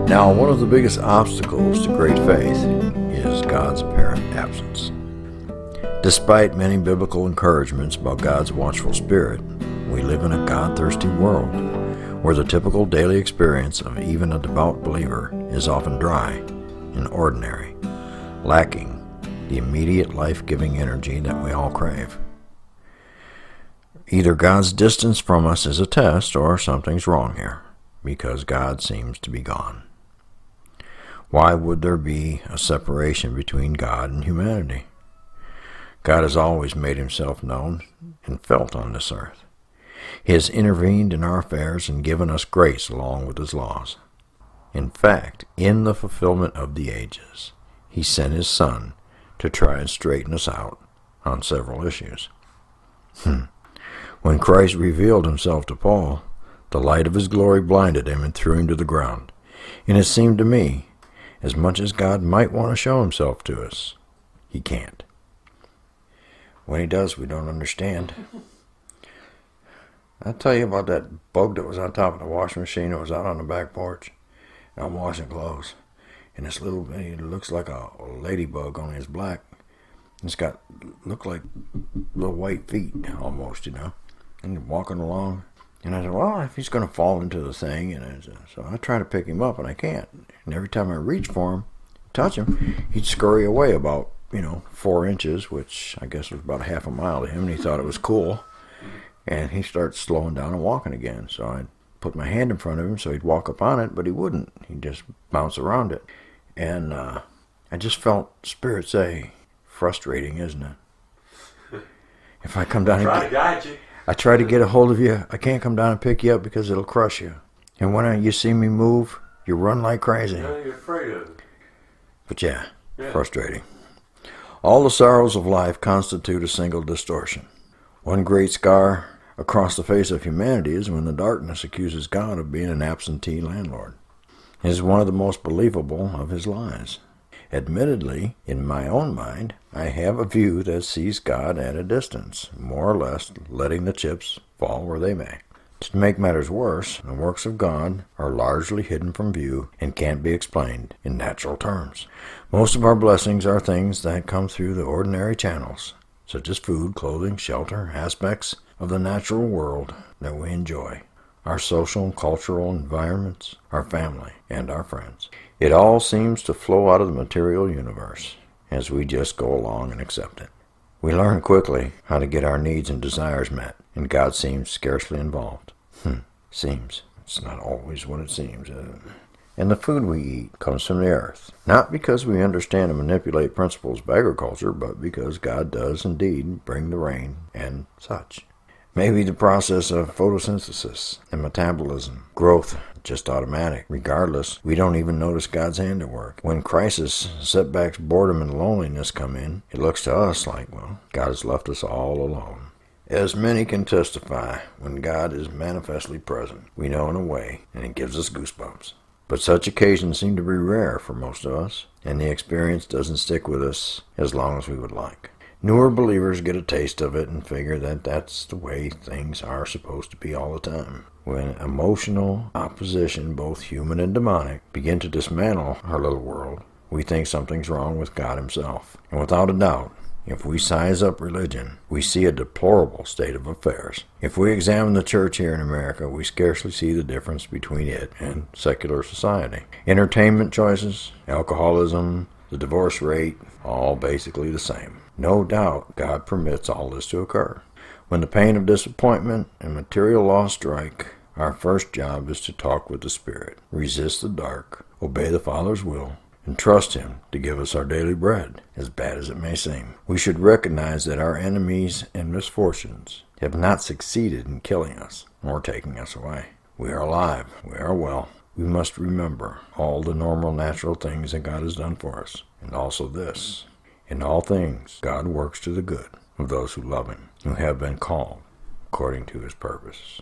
Now, one of the biggest obstacles to great faith is God's apparent absence. Despite many biblical encouragements about God's watchful spirit, we live in a God-thirsty world where the typical daily experience of even a devout believer is often dry and ordinary, lacking the immediate life-giving energy that we all crave. Either God's distance from us is a test or something's wrong here, because God seems to be gone. Why would there be a separation between God and humanity? God has always made himself known and felt on this earth. He has intervened in our affairs and given us grace along with his laws. In fact, in the fulfillment of the ages, he sent his Son to try and straighten us out on several issues. When Christ revealed himself to Paul, the light of his glory blinded him and threw him to the ground. And it seemed to me, as much as God might want to show himself to us, he can't. When he does, we don't understand. I'll tell you about that bug that was on top of the washing machine that was out on the back porch. And I'm washing clothes. And this little, it looks like a ladybug, only it's black. It's got, look like little white feet almost, And walking along. And I said, well, if he's going to fall into the thing. And so I try to pick him up and I can't. And every time I reach for him, touch him, he'd scurry away about, 4 inches, which I guess was about half a mile to him. And he thought it was cool. And he starts slowing down and walking again. So I put my hand in front of him so he'd walk up on it, but he wouldn't. He'd just bounce around it. And I just felt Spirit say, frustrating, isn't it? If I come down I try to get a hold of you, I can't come down and pick you up because it'll crush you. And when you see me move, you run like crazy. Yeah, you're afraid of it. But yeah, frustrating. All the sorrows of life constitute a single distortion. One great scar across the face of humanity is when the darkness accuses God of being an absentee landlord. It is one of the most believable of his lies. Admittedly, in my own mind, I have a view that sees God at a distance, more or less letting the chips fall where they may. To make matters worse, the works of God are largely hidden from view and can't be explained in natural terms. Most of our blessings are things that come through the ordinary channels, such as food, clothing, shelter, aspects of the natural world that we enjoy, our social and cultural environments, our family, and our friends. It all seems to flow out of the material universe as we just go along and accept it. We learn quickly how to get our needs and desires met, and God seems scarcely involved. Seems. It's not always what it seems. And the food we eat comes from the earth, not because we understand and manipulate principles of agriculture, but because God does indeed bring the rain and such. Maybe the process of photosynthesis and metabolism, growth, just automatic. Regardless, we don't even notice God's hand at work. When crisis, setbacks, boredom, and loneliness come in, it looks to us like, God has left us all alone. As many can testify, when God is manifestly present, we know in a way, and it gives us goosebumps. But such occasions seem to be rare for most of us, and the experience doesn't stick with us as long as we would like. Newer believers get a taste of it and figure that that's the way things are supposed to be all the time. When emotional opposition, both human and demonic, begin to dismantle our little world, we think something's wrong with God himself. And without a doubt, if we size up religion, we see a deplorable state of affairs. If we examine the church here in America, we scarcely see the difference between it and secular society. Entertainment choices, alcoholism, the divorce rate, all basically the same. No doubt God permits all this to occur. When the pain of disappointment and material loss strike, our first job is to talk with the Spirit, resist the dark, obey the Father's will, and trust him to give us our daily bread, as bad as it may seem. We should recognize that our enemies and misfortunes have not succeeded in killing us or taking us away. We are alive. We are well. We must remember all the normal natural things that God has done for us, and also this. In all things, God works to the good of those who love him, who have been called according to his purpose.